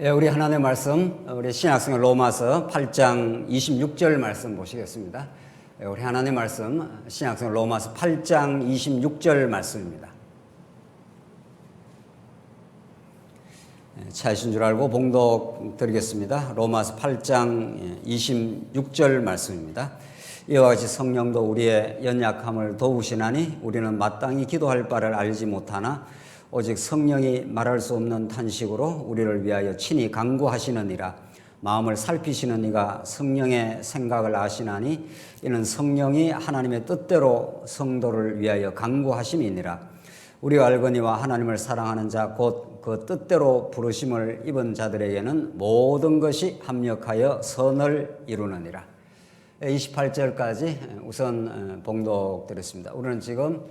우리 하나님의 말씀, 우리 신약성경 로마서 8장 26절 말씀 보시겠습니다. 우리 하나님의 말씀, 신약성경 로마서 8장 26절 말씀입니다. 찾으신 줄 알고 봉독 드리겠습니다. 로마서 8장 26절 말씀입니다. 이와 같이 성령도 우리의 연약함을 도우시나니 우리는 마땅히 기도할 바를 알지 못하나 오직 성령이 말할 수 없는 탄식으로 우리를 위하여 친히 간구하시느니라. 마음을 살피시는 이가 성령의 생각을 아시나니 이는 성령이 하나님의 뜻대로 성도를 위하여 간구하심이니라. 우리가 알거니와 하나님을 사랑하는 자 곧 그 뜻대로 부르심을 입은 자들에게는 모든 것이 합력하여 선을 이루느니라. 28절까지 우선 봉독 드렸습니다. 우리는 지금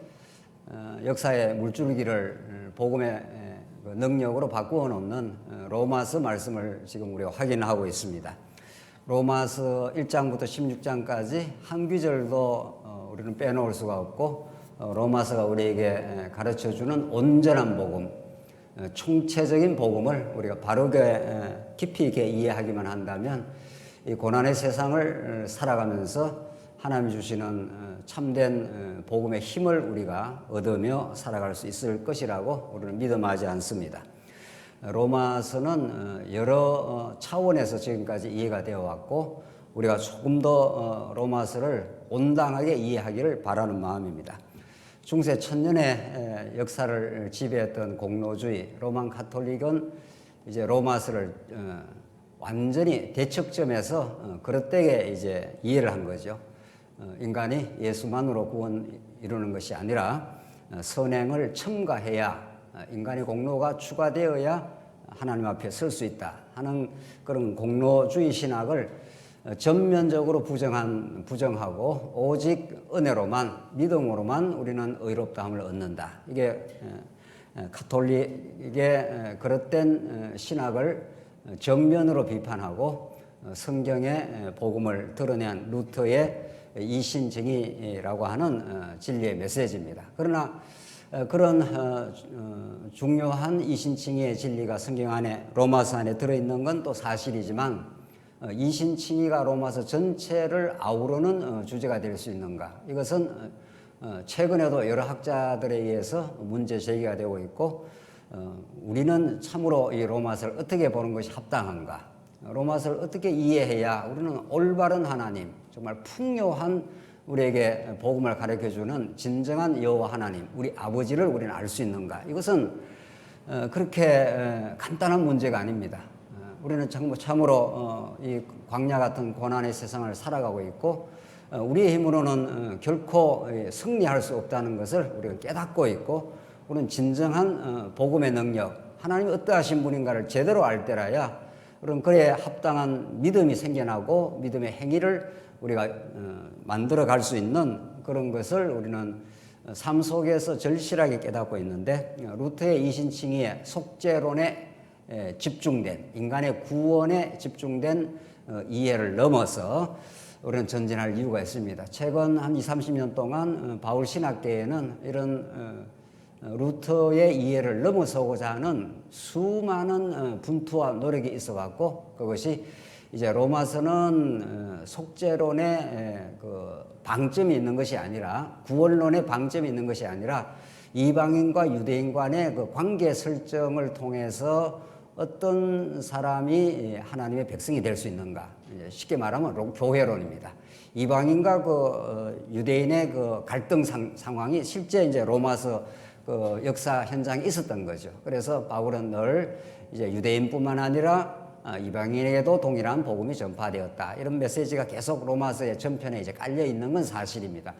역사의 물줄기를 복음의 능력으로 바꾸어 놓는 로마서 말씀을 지금 우리가 확인하고 있습니다. 로마서 1장부터 16장까지 한 구절도 우리는 빼놓을 수가 없고 로마서가 우리에게 가르쳐주는 온전한 복음, 총체적인 복음을 우리가 바르게 깊이 있게 이해하기만 한다면 이 고난의 세상을 살아가면서 하나님이 주시는 참된 복음의 힘을 우리가 얻으며 살아갈 수 있을 것이라고 우리는 믿음하지 않습니다. 로마서는 여러 차원에서 지금까지 이해가 되어 왔고 우리가 조금 더 로마서를 온당하게 이해하기를 바라는 마음입니다. 중세 천년의 역사를 지배했던 공로주의 로만 가톨릭은 이제 로마서를 완전히 대척점에서 그릇되게 이제 이해를 한 거죠. 인간이 예수만으로 구원 이루는 것이 아니라 선행을 첨가해야 인간의 공로가 추가되어야 하나님 앞에 설 수 있다 하는 그런 공로주의 신학을 전면적으로 부정하고 오직 은혜로만 믿음으로만 우리는 의롭다함을 얻는다. 이게 가톨릭의 그릇된 신학을 정면으로 비판하고 성경의 복음을 드러낸 루터의 이신증의라고 하는 진리의 메시지입니다. 그러나 그런 중요한 이신칭의의 진리가 성경 안에 로마서 안에 들어있는 건 또 사실이지만 이신칭의가 로마서 전체를 아우르는 주제가 될 수 있는가? 이것은 최근에도 여러 학자들에 의해서 문제 제기가 되고 있고 우리는 참으로 이 로마서를 어떻게 보는 것이 합당한가? 로마서를 어떻게 이해해야 우리는 올바른 하나님, 정말 풍요한 우리에게 복음을 가르쳐주는 진정한 여호와 하나님, 우리 아버지를 우리는 알 수 있는가? 이것은 그렇게 간단한 문제가 아닙니다. 우리는 참으로 이 광야 같은 고난의 세상을 살아가고 있고 우리의 힘으로는 결코 승리할 수 없다는 것을 우리가 깨닫고 있고 우리는 진정한 복음의 능력, 하나님이 어떠하신 분인가를 제대로 알 때라야 그런 그에 합당한 믿음이 생겨나고 믿음의 행위를 우리가 만들어 갈 수 있는 그런 것을 우리는 삶 속에서 절실하게 깨닫고 있는데 루터의 이신칭의의 속죄론에 집중된 인간의 구원에 집중된 이해를 넘어서 우리는 전진할 이유가 있습니다. 최근 한 20, 30년 동안 바울 신학계에는 이런 루터의 이해를 넘어서고자 하는 수많은 분투와 노력이 있어 왔고 그것이 이제 로마서는 속죄론의 그 방점이 있는 것이 아니라 구원론의 방점이 있는 것이 아니라 이방인과 유대인 간의 그 관계 설정을 통해서 어떤 사람이 하나님의 백성이 될 수 있는가? 쉽게 말하면 교회론입니다. 이방인과 그 유대인의 그 갈등 상황이 실제 이제 로마서 그 역사 현장에 있었던 거죠. 그래서 바울은 늘 이제 유대인뿐만 아니라 이방인에게도 동일한 복음이 전파되었다. 이런 메시지가 계속 로마서의 전편에 이제 깔려 있는 건 사실입니다.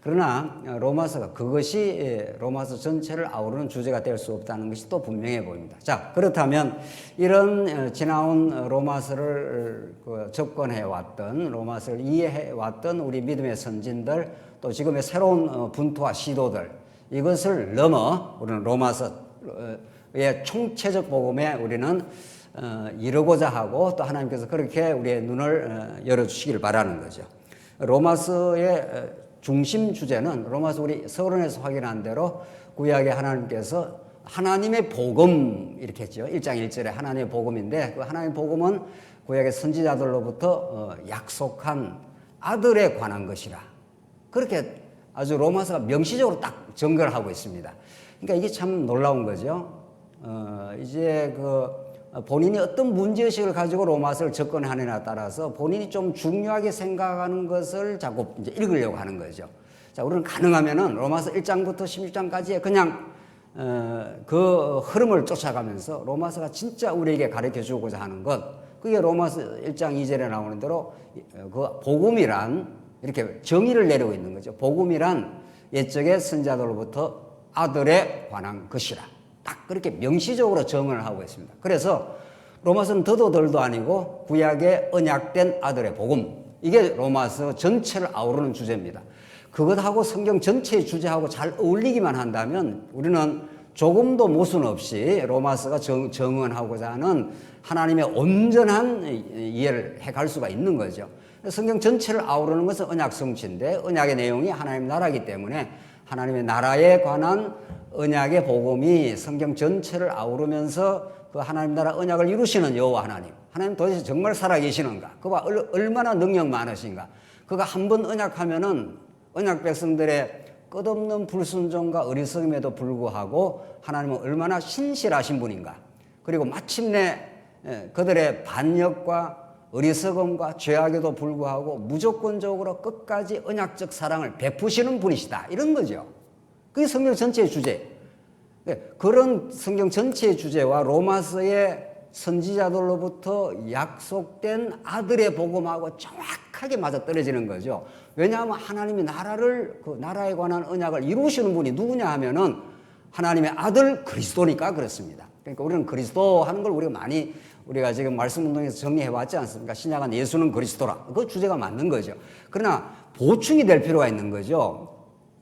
그러나 로마서가 그것이 로마서 전체를 아우르는 주제가 될 수 없다는 것이 또 분명해 보입니다. 자, 그렇다면 이런 지나온 로마서를 접근해 왔던 로마서를 이해해 왔던 우리 믿음의 선진들 또 지금의 새로운 분투와 시도들 이것을 넘어 우리는 로마서의 총체적 복음에 우리는 이루고자 하고 또 하나님께서 그렇게 우리의 눈을 열어주시길 바라는 거죠. 로마서의 중심 주제는 로마서 우리 서론에서 확인한 대로 구약의 하나님께서 하나님의 복음 이렇게 했죠. 1장 1절에 하나님의 복음인데 그 하나님의 복음은 구약의 선지자들로부터 약속한 아들에 관한 것이라. 그렇게 아주 로마서가 명시적으로 딱 정결 하고 있습니다. 그러니까 이게 참 놀라운 거죠. 이제 본인이 어떤 문제의식을 가지고 로마서를 접근하느냐에 따라서 본인이 좀 중요하게 생각하는 것을 자꾸 이제 읽으려고 하는 거죠. 자, 우리는 가능하면은 로마서 1장부터 16장까지의 그냥 그 흐름을 쫓아가면서 로마서가 진짜 우리에게 가르쳐 주고자 하는 것, 그게 로마서 1장 2절에 나오는 대로 그 복음이란 이렇게 정의를 내리고 있는 거죠. 복음이란 옛적의 선지자들로부터 아들에 관한 것이라. 딱 그렇게 명시적으로 정언을 하고 있습니다. 그래서 로마서는 더도 덜도 아니고 구약의 언약된 아들의 복음. 이게 로마서 전체를 아우르는 주제입니다. 그것하고 성경 전체의 주제하고 잘 어울리기만 한다면 우리는 조금도 모순 없이 로마서가 정언하고자 하는 하나님의 온전한 이해를 해갈 수가 있는 거죠. 성경 전체를 아우르는 것은 언약 성취인데 언약의 내용이 하나님 나라이기 때문에 하나님의 나라에 관한 언약의 복음이 성경 전체를 아우르면서 그 하나님 나라 언약을 이루시는 여호와 하나님 도대체 정말 살아계시는가? 그가 얼마나 능력 많으신가? 그가 한 번 언약하면은 언약 백성들의 끝없는 불순종과 어리석음에도 불구하고 하나님은 얼마나 신실하신 분인가? 그리고 마침내 그들의 반역과 어리석음과 죄악에도 불구하고 무조건적으로 끝까지 언약적 사랑을 베푸시는 분이시다. 이런 거죠. 그게 성경 전체의 주제. 그런 성경 전체의 주제와 로마서의 선지자들로부터 약속된 아들의 복음하고 정확하게 맞아떨어지는 거죠. 왜냐하면 하나님이 그 나라에 관한 언약을 이루시는 분이 누구냐 하면은 하나님의 아들 그리스도니까 그렇습니다. 그러니까 우리는 그리스도 하는 걸 우리가 지금 말씀 운동에서 정리해 왔지 않습니까? 신약은 예수는 그리스도라. 그 주제가 맞는 거죠. 그러나 보충이 될 필요가 있는 거죠.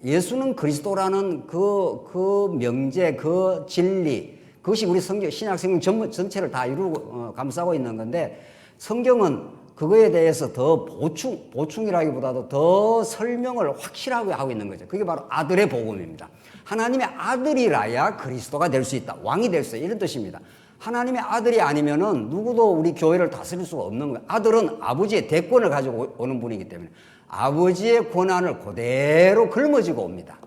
예수는 그리스도라는 그 명제, 그 진리, 그것이 우리 신약 성경 전체를 다 이루고 감싸고 있는 건데 성경은 그거에 대해서 더 보충이라기보다도 더 설명을 확실하게 하고 있는 거죠. 그게 바로 아들의 복음입니다. 하나님의 아들이라야 그리스도가 될 수 있다. 왕이 될 수 있다. 이런 뜻입니다. 하나님의 아들이 아니면은 누구도 우리 교회를 다스릴 수가 없는 거예요. 아들은 아버지의 대권을 가지고 오는 분이기 때문에 아버지의 권한을 그대로 걸머지고 옵니다.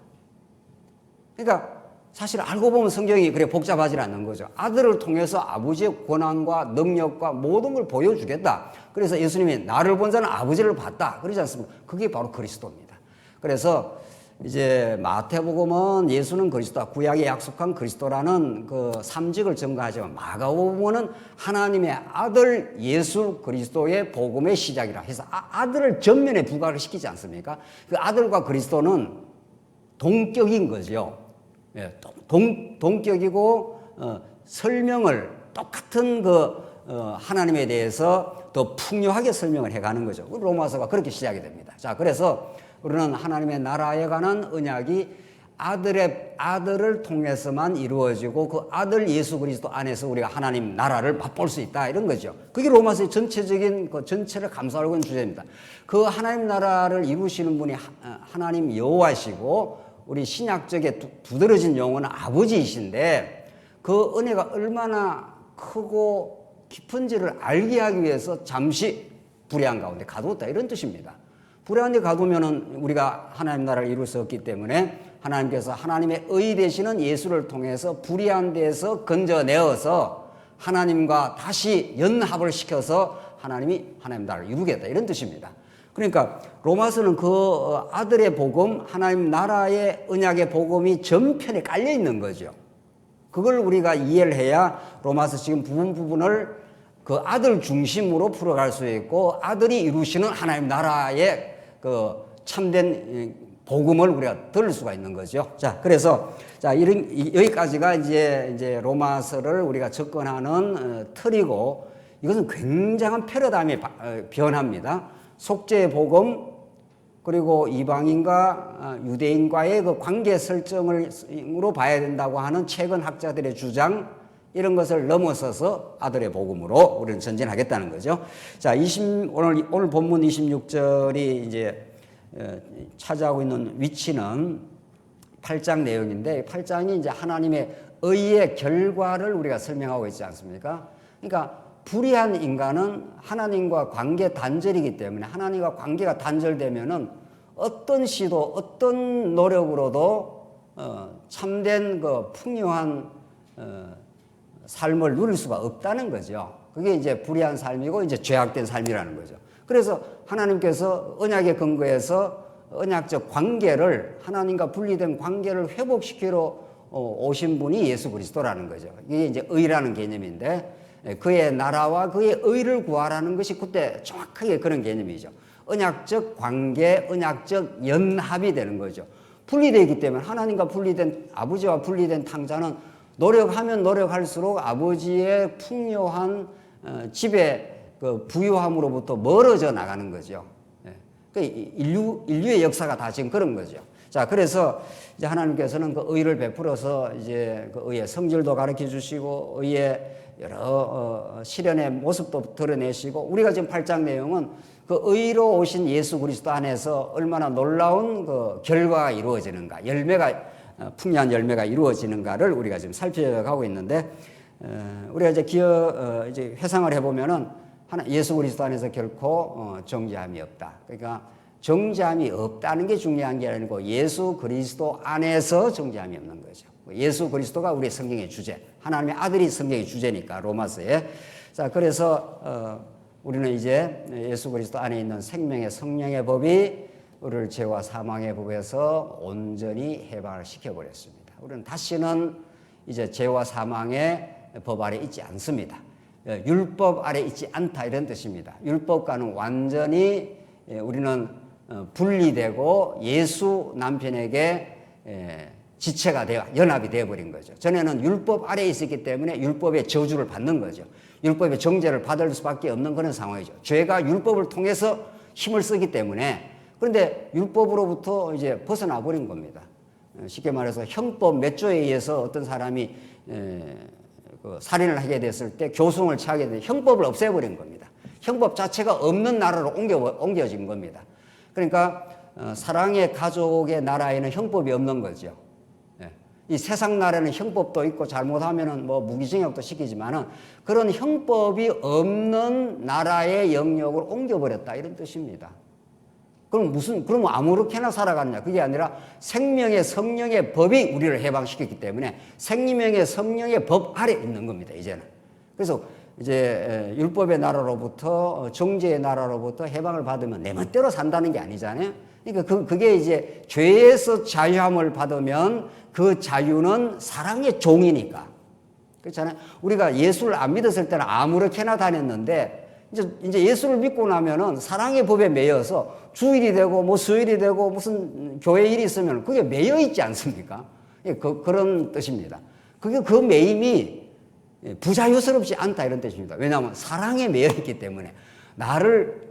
그러니까 사실 알고 보면 성경이 그렇게 복잡하지 않는 거죠. 아들을 통해서 아버지의 권한과 능력과 모든 걸 보여주겠다. 그래서 예수님이 나를 본 자는 아버지를 봤다. 그러지 않습니까? 그게 바로 그리스도입니다. 그래서 이제 마태복음은 예수는 그리스도, 구약에 약속한 그리스도라는 그 삼직을 증거하지만 마가복음은 하나님의 아들 예수 그리스도의 복음의 시작이라 해서 아들을 전면에 부각을 시키지 않습니까? 그 아들과 그리스도는 동격인 거죠. 예, 동격이고 설명을 똑같은 하나님에 대해서 더 풍요하게 설명을 해가는 거죠. 로마서가 그렇게 시작이 됩니다. 자, 그래서 우리는 하나님의 나라에 관한 언약이 아들을 통해서만 이루어지고 그 아들 예수 그리스도 안에서 우리가 하나님 나라를 맛볼 수 있다 이런 거죠. 그게 로마서의 전체적인 전체를 감싸고 있는 주제입니다. 그 하나님 나라를 이루시는 분이 하나님 여호와시고 우리 신약적에 두드러진 용어는 아버지이신데 그 은혜가 얼마나 크고 깊은지를 알게 하기 위해서 잠시 불의한 가운데 가두었다 이런 뜻입니다. 불의한 데 가두면은 우리가 하나님 나라를 이룰 수 없기 때문에 하나님께서 하나님의 의 되시는 예수를 통해서 불의한 데에서 건져내어서 하나님과 다시 연합을 시켜서 하나님이 하나님 나라를 이루겠다 이런 뜻입니다. 그러니까 로마서는 그 아들의 복음, 하나님 나라의 언약의 복음이 전편에 깔려 있는 거죠. 그걸 우리가 이해를 해야 로마서 지금 부분을 그 아들 중심으로 풀어갈 수 있고 아들이 이루시는 하나님 나라의 그 참된 복음을 우리가 들을 수가 있는 거죠. 자, 그래서 여기까지가 이제 로마서를 우리가 접근하는 틀이고 이것은 굉장한 패러다임의 변화입니다. 속죄의 복음 그리고 이방인과 유대인과의 그 관계 설정으로 봐야 된다고 하는 최근 학자들의 주장 이런 것을 넘어서서 아들의 복음으로 우리는 전진하겠다는 거죠. 자, 오늘 본문 26절이 이제 차지하고 있는 위치는 8장 내용인데 8장이 이제 하나님의 의의 결과를 우리가 설명하고 있지 않습니까? 그러니까 불의한 인간은 하나님과 관계 단절이기 때문에 하나님과 관계가 단절되면은 어떤 시도 어떤 노력으로도 참된 그 풍요한 삶을 누릴 수가 없다는 거죠. 그게 이제 불의한 삶이고 이제 죄악된 삶이라는 거죠. 그래서 하나님께서 언약에 근거해서 언약적 관계를 하나님과 분리된 관계를 회복시키러 오신 분이 예수 그리스도라는 거죠. 이게 이제 의라는 개념인데 그의 나라와 그의 의를 구하라는 것이 그때 정확하게 그런 개념이죠. 언약적 관계, 언약적 연합이 되는 거죠. 분리되기 때문에 하나님과 분리된 아버지와 분리된 탕자는 노력하면 노력할수록 아버지의 풍요한 집의 그 부유함으로부터 멀어져 나가는 거죠. 그 인류의 역사가 다 지금 그런 거죠. 자, 그래서 이제 하나님께서는 그 의를 베풀어서 이제 그 의의 성질도 가르쳐 주시고 의의 여러 실현의 모습도 드러내시고 우리가 지금 8장 내용은 그 의로 오신 예수 그리스도 안에서 얼마나 놀라운 그 결과가 이루어지는가, 열매가 풍요한 열매가 이루어지는가를 우리가 지금 살펴가고 있는데 우리가 이제 이제 회상을 해보면은 예수 그리스도 안에서 결코 정죄함이 없다. 그러니까 정죄함이 없다는 게 중요한 게 아니고 예수 그리스도 안에서 정죄함이 없는 거죠. 예수 그리스도가 우리 성경의 주제, 하나님의 아들이 성경의 주제니까 로마서에. 자, 그래서 우리는 이제 예수 그리스도 안에 있는 생명의 성령의 법이 우리를 죄와 사망의 법에서 온전히 해방을 시켜버렸습니다. 우리는 다시는 이제 죄와 사망의 법 아래 있지 않습니다. 율법 아래 있지 않다 이런 뜻입니다. 율법과는 완전히 우리는 분리되고 예수 남편에게 지체가 되어 연합이 되어버린 거죠. 전에는 율법 아래에 있었기 때문에 율법의 저주를 받는 거죠. 율법의 정죄를 받을 수밖에 없는 그런 상황이죠. 죄가 율법을 통해서 힘을 쓰기 때문에 그런데 율법으로부터 이제 벗어나 버린 겁니다. 쉽게 말해서 형법 몇 조에 의해서 어떤 사람이 그 살인을 하게 됐을 때 교수형을 취하게 되면 형법을 없애버린 겁니다. 형법 자체가 없는 나라로 옮겨진 겁니다. 그러니까 사랑의 가족의 나라에는 형법이 없는 거죠. 이 세상 나라에는 형법도 있고 잘못하면은 뭐 무기징역도 시키지만은 그런 형법이 없는 나라의 영역을 옮겨버렸다 이런 뜻입니다. 그러면 아무렇게나 살아가느냐? 그게 아니라 생명의 성령의 법이 우리를 해방시켰기 때문에 생명의 성령의 법 아래 있는 겁니다, 이제는. 그래서 이제 율법의 나라로부터 정죄의 나라로부터 해방을 받으면 내 멋대로 산다는 게 아니잖아요. 그러니까 그게 이제 죄에서 자유함을 받으면 그 자유는 사랑의 종이니까. 그렇잖아요. 우리가 예수를 안 믿었을 때는 아무렇게나 다녔는데 이제 예수를 믿고 나면은 사랑의 법에 매여서 주일이 되고 뭐 수요일이 되고 무슨 교회 일이 있으면 그게 매여 있지 않습니까? 그런 뜻입니다. 그게 그 매임이 부자유스럽지 않다 이런 뜻입니다. 왜냐하면 사랑에 매여 있기 때문에 나를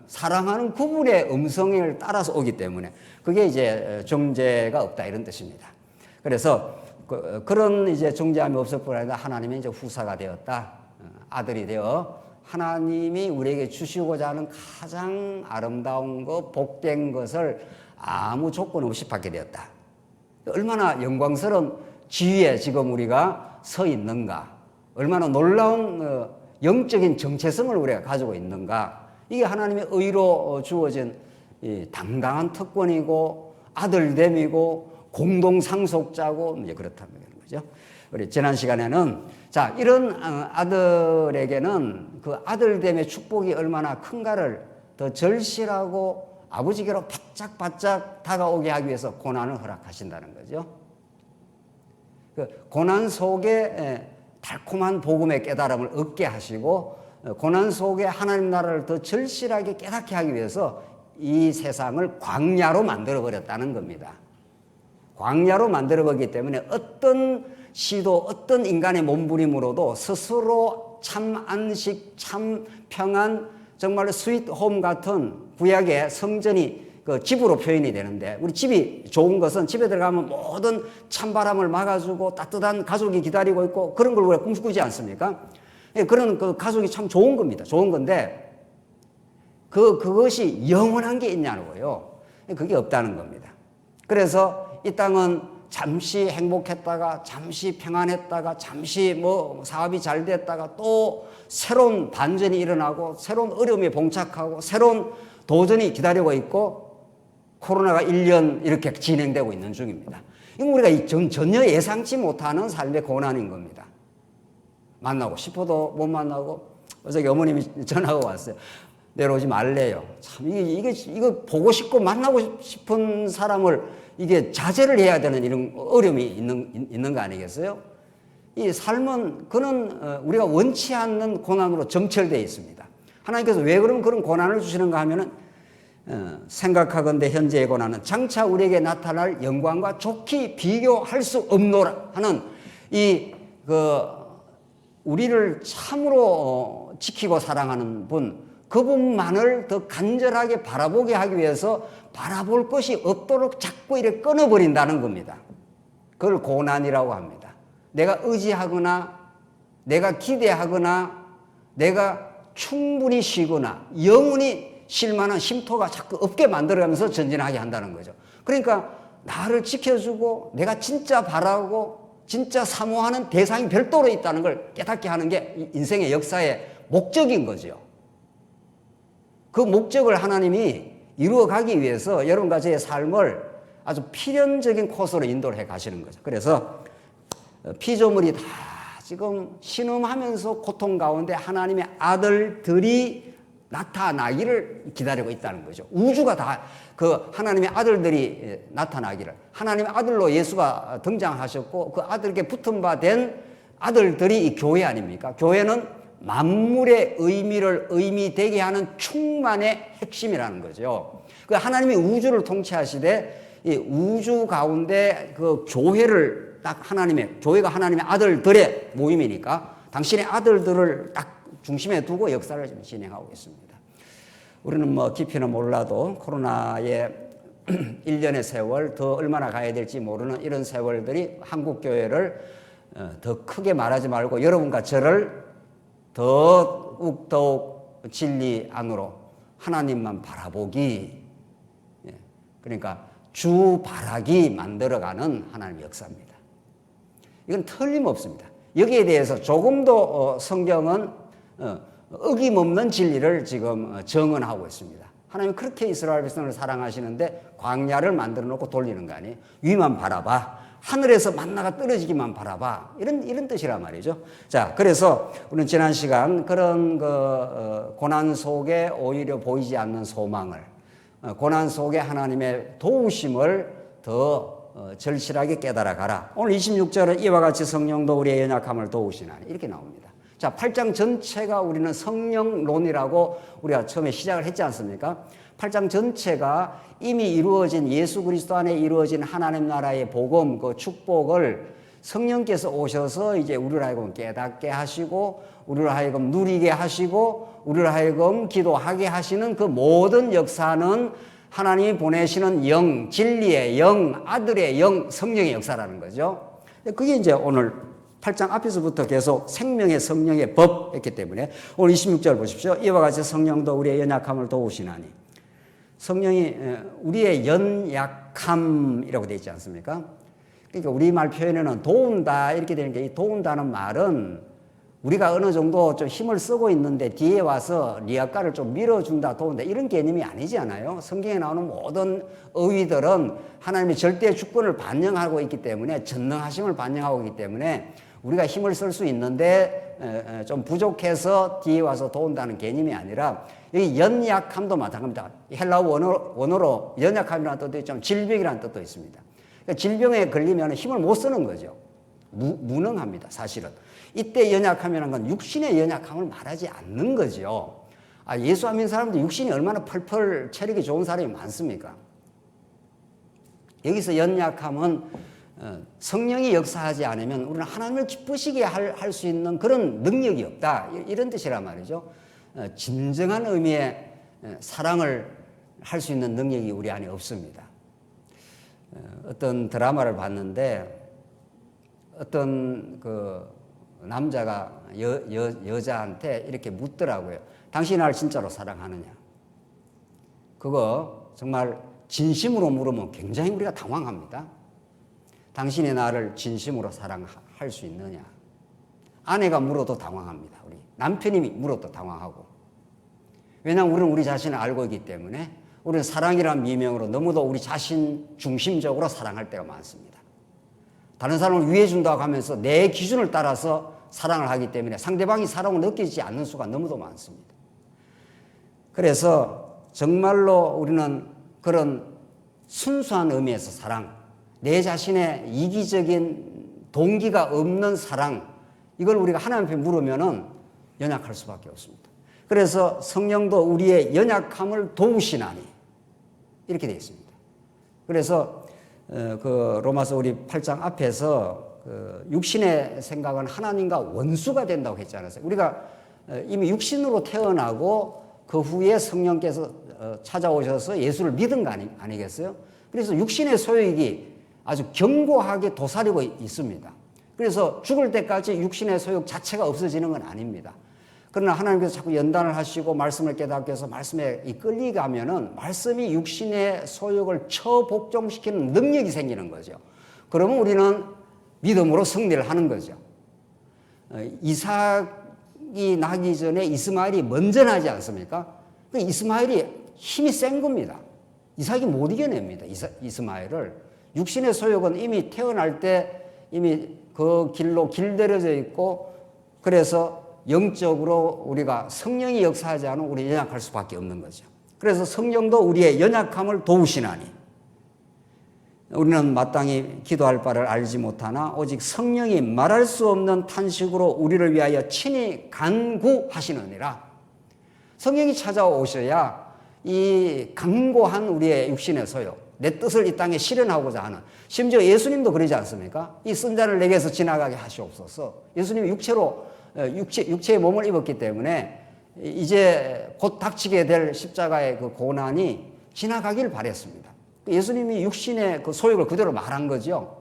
사랑하는 그분의 음성을 따라서 오기 때문에 그게 이제 정죄가 없다 이런 뜻입니다. 그래서 그런 이제 정죄함이 없을 뿐 아니라 하나님의 이제 후사가 되었다, 아들이 되어 하나님이 우리에게 주시고자 하는 가장 아름다운 것, 복된 것을 아무 조건 없이 받게 되었다. 얼마나 영광스러운 지위에 지금 우리가 서 있는가, 얼마나 놀라운 영적인 정체성을 우리가 가지고 있는가. 이게 하나님의 의로 주어진 당당한 특권이고 아들됨이고 공동 상속자고 이제 그렇다는 거죠. 우리 지난 시간에는 자, 이런 아들에게는 그 아들됨의 축복이 얼마나 큰가를 더 절실하고 아버지께로 바짝바짝 다가오게 하기 위해서 고난을 허락하신다는 거죠. 그 고난 속에 달콤한 복음의 깨달음을 얻게 하시고 고난 속에 하나님 나라를 더 절실하게 깨닫게 하기 위해서 이 세상을 광야로 만들어버렸다는 겁니다. 광야로 만들어버렸기 때문에 어떤 시도 어떤 인간의 몸부림으로도 스스로 참 안식, 참 평안, 정말 스윗홈 같은 구약의 성전이 그 집으로 표현이 되는데 우리 집이 좋은 것은 집에 들어가면 모든 찬바람을 막아주고 따뜻한 가족이 기다리고 있고 그런 걸 우리가 꿈꾸지 않습니까? 그런 그 가족이 참 좋은 겁니다. 좋은 건데 그것이 영원한 게 있냐고요. 그게 없다는 겁니다. 그래서 이 땅은 잠시 행복했다가 잠시 평안했다가 잠시 뭐 사업이 잘 됐다가 또 새로운 반전이 일어나고 새로운 어려움에 봉착하고 새로운 도전이 기다리고 있고 코로나가 1년 이렇게 진행되고 있는 중입니다. 이건 우리가 전혀 예상치 못하는 삶의 고난인 겁니다. 만나고 싶어도 못 만나고 어저께 어머님이 전화가 왔어요. 내려오지 말래요. 참 이거 보고 싶고 만나고 싶은 사람을 이게 자제를 해야 되는 이런 어려움이 있는 거 아니겠어요? 이 삶은 그는 우리가 원치 않는 고난으로 점철되어 있습니다. 하나님께서 왜 그러면 그런 고난을 주시는가 하면은 생각하건대 현재의 고난은 장차 우리에게 나타날 영광과 좋게 비교할 수 없노라 하는 우리를 참으로 지키고 사랑하는 분, 그분만을 더 간절하게 바라보게 하기 위해서 바라볼 것이 없도록 자꾸 이렇게 끊어버린다는 겁니다. 그걸 고난이라고 합니다. 내가 의지하거나 내가 기대하거나 내가 충분히 쉬거나 영원히 쉴 만한 쉼터가 자꾸 없게 만들어가면서 전진하게 한다는 거죠. 그러니까 나를 지켜주고 내가 진짜 바라고 진짜 사모하는 대상이 별도로 있다는 걸 깨닫게 하는 게 인생의 역사의 목적인 거죠. 그 목적을 하나님이 이루어가기 위해서 여러분과 저의 삶을 아주 필연적인 코스로 인도를 해 가시는 거죠. 그래서 피조물이 다 지금 신음하면서 고통 가운데 하나님의 아들들이 나타나기를 기다리고 있다는 거죠. 우주가 다 그 하나님의 아들들이 나타나기를, 하나님의 아들로 예수가 등장하셨고 그 아들에게 붙은 바 된 아들들이 이 교회 아닙니까? 교회는 만물의 의미를 의미되게 하는 충만의 핵심이라는 거죠. 그 하나님이 우주를 통치하시되 이 우주 가운데 그 교회를 딱 교회가 하나님의 아들들의 모임이니까 당신의 아들들을 딱 중심에 두고 역사를 지금 진행하고 있습니다. 우리는 뭐 깊이는 몰라도 코로나의 1년의 세월 더 얼마나 가야 될지 모르는 이런 세월들이 한국 교회를 더 크게 말하지 말고 여러분과 저를 더욱 진리 안으로 하나님만 바라보기, 그러니까 주 바라기 만들어가는 하나님의 역사입니다. 이건 틀림없습니다. 여기에 대해서 조금도 성경은 어김없는 진리를 지금 정언하고 있습니다. 하나님 그렇게 이스라엘 백성을 사랑하시는데 광야를 만들어 놓고 돌리는 거 아니에요? 위만 바라봐. 하늘에서 만나가 떨어지기만 바라봐. 이런 뜻이란 말이죠. 자, 그래서 우리는 지난 시간 그런 고난 속에 오히려 보이지 않는 소망을, 고난 속에 하나님의 도우심을 더 절실하게 깨달아 가라. 오늘 26절은 이와 같이 성령도 우리의 연약함을 도우시나니 이렇게 나옵니다. 자, 8장 전체가 우리는 성령론이라고 우리가 처음에 시작을 했지 않습니까? 8장 전체가 이미 이루어진 예수 그리스도 안에 이루어진 하나님 나라의 복음, 그 축복을 성령께서 오셔서 이제 우리를 하여금 깨닫게 하시고 우리를 하여금 누리게 하시고 우리를 하여금 기도하게 하시는 그 모든 역사는 하나님이 보내시는 영, 진리의 영, 아들의 영, 성령의 역사라는 거죠. 그게 이제 오늘 8장 앞에서부터 계속 생명의 성령의 법 했기 때문에 오늘 26절 보십시오. 이와 같이 성령도 우리의 연약함을 도우시나니. 성령이 우리의 연약함이라고 되어 있지 않습니까? 그러니까 우리말 표현에는 도운다 이렇게 되는 게, 이 도운다는 말은 우리가 어느 정도 좀 힘을 쓰고 있는데 뒤에 와서 리아까를 좀 밀어준다, 도운다 이런 개념이 아니지 않아요? 성경에 나오는 모든 어휘들은 하나님의 절대 주권을 반영하고 있기 때문에, 전능하심을 반영하고 있기 때문에 우리가 힘을 쓸 수 있는데 좀 부족해서 뒤에 와서 도운다는 개념이 아니라, 여기 연약함도 마찬가지입니다. 헬라어 원어로 연약함이라는 뜻도 있지만 질병이라는 뜻도 있습니다. 그러니까 질병에 걸리면 힘을 못 쓰는 거죠. 무능합니다, 사실은. 이때 연약함이라는 건 육신의 연약함을 말하지 않는 거죠. 예수 안 믿는 사람들 육신이 얼마나 펄펄 체력이 좋은 사람이 많습니까? 여기서 연약함은 성령이 역사하지 않으면 우리는 하나님을 기쁘시게 할 수 있는 그런 능력이 없다, 이런 뜻이란 말이죠. 진정한 의미의 사랑을 할 수 있는 능력이 우리 안에 없습니다. 어떤 드라마를 봤는데 어떤 그 남자가 여자한테 이렇게 묻더라고요. 당신이 나를 진짜로 사랑하느냐? 그거 정말 진심으로 물으면 굉장히 우리가 당황합니다. 당신이 나를 진심으로 사랑할 수 있느냐? 아내가 물어도 당황합니다. 우리 남편이 물어도 당황하고. 왜냐하면 우리는 우리 자신을 알고 있기 때문에 우리는 사랑이란 미명으로 너무도 우리 자신 중심적으로 사랑할 때가 많습니다. 다른 사람을 위해 준다고 하면서 내 기준을 따라서 사랑을 하기 때문에 상대방이 사랑을 느끼지 않는 수가 너무도 많습니다. 그래서 정말로 우리는 그런 순수한 의미에서 사랑, 내 자신의 이기적인 동기가 없는 사랑, 이걸 우리가 하나님 앞에 물으면은 연약할 수밖에 없습니다. 그래서 성령도 우리의 연약함을 도우시나니 이렇게 되어 있습니다. 그래서 그 로마서 우리 8장 앞에서 그 육신의 생각은 하나님과 원수가 된다고 했지 않았어요? 우리가 이미 육신으로 태어나고 그 후에 성령께서 찾아오셔서 예수를 믿은 거 아니겠어요? 그래서 육신의 소욕이 아주 견고하게 도사리고 있습니다. 그래서 죽을 때까지 육신의 소욕 자체가 없어지는 건 아닙니다. 그러나 하나님께서 자꾸 연단을 하시고 말씀을 깨닫게 해서 말씀에 이끌리게 하면은 말씀이 육신의 소욕을 처복종시키는 능력이 생기는 거죠. 그러면 우리는 믿음으로 승리를 하는 거죠. 이삭이 나기 전에 이스마엘이 먼저 나지 않습니까? 그 이스마엘이 힘이 센 겁니다. 이삭이 못 이겨냅니다. 이스마엘을. 육신의 소욕은 이미 태어날 때 이미 그 길로 길들여져 있고, 그래서 영적으로 우리가 성령이 역사하지 않으면 우리 연약할 수밖에 없는 거죠. 그래서 성령도 우리의 연약함을 도우시나니 우리는 마땅히 기도할 바를 알지 못하나 오직 성령이 말할 수 없는 탄식으로 우리를 위하여 친히 간구하시느니라. 성령이 찾아오셔야 이 강고한 우리의 육신의 소욕, 내 뜻을 이 땅에 실현하고자 하는, 심지어 예수님도 그러지 않습니까? 이 쓴 자를 내게서 지나가게 하시옵소서. 예수님이 육체의 몸을 입었기 때문에 이제 곧 닥치게 될 십자가의 그 고난이 지나가길 바랬습니다. 예수님이 육신의 그 소욕을 그대로 말한 거죠.